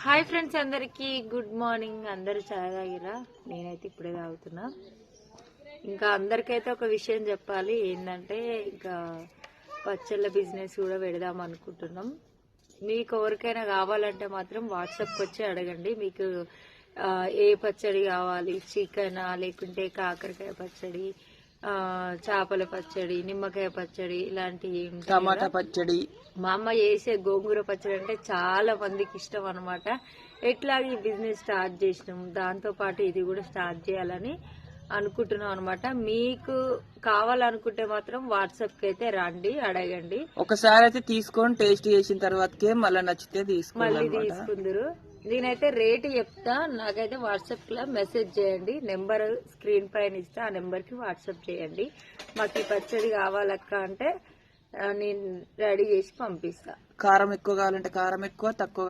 Hi friends, అందరికి good morning. అందరూ చాయ్ తాగిరా? నేనైతే ఇప్పుడే తాగుతున్నా. ఇంకా అందరికైతే ఒక విషయం చెప్పాలి. ఏంటంటే ఇంకా పచ్చళ్ళ బిజినెస్ కూడా పెడదాం అనుకుంటున్నాం. మీకు ఎవరికైనా కావాలంటే మాత్రం వాట్సాప్కి వచ్చి అడగండి. మీకు ఏ పచ్చడి కావాలి, చికెనా లేకుంటే కాకరకాయ పచ్చడి, చేపల పచ్చడి, నిమ్మకాయ పచ్చడి, ఇలాంటివి, టమాటా పచ్చడి. మా అమ్మ చేసే గోంగూర పచ్చడి అంటే చాలా మందికి ఇష్టం అనమాట. ఎట్లాగే ఈ బిజినెస్ స్టార్ట్ చేసినాం, దాంతో పాటు ఇది కూడా స్టార్ట్ చేయాలని అనుకుంటున్నాం అనమాట. మీకు కావాలనుకుంటే మాత్రం వాట్సాప్ కి అయితే రండి, అడగండి. ఒకసారి అయితే తీసుకొని టేస్ట్ చేసిన తర్వాతకే మళ్ళీ నచ్చితే మళ్ళీ తీసుకుందరు. నేనైతే రేటు చెప్తా, నాకైతే వాట్సాప్ లో మెసేజ్ చేయండి. నెంబర్ స్క్రీన్ పైన ఇస్తా, ఆ నెంబర్ కి వాట్సాప్ చేయండి. మాకు ఈ పచ్చడి కావాలక్క అంటే నేను రెడీ చేసి పంపిస్తా. కారం ఎక్కువ కావాలంటే కారం ఎక్కువ, తక్కువ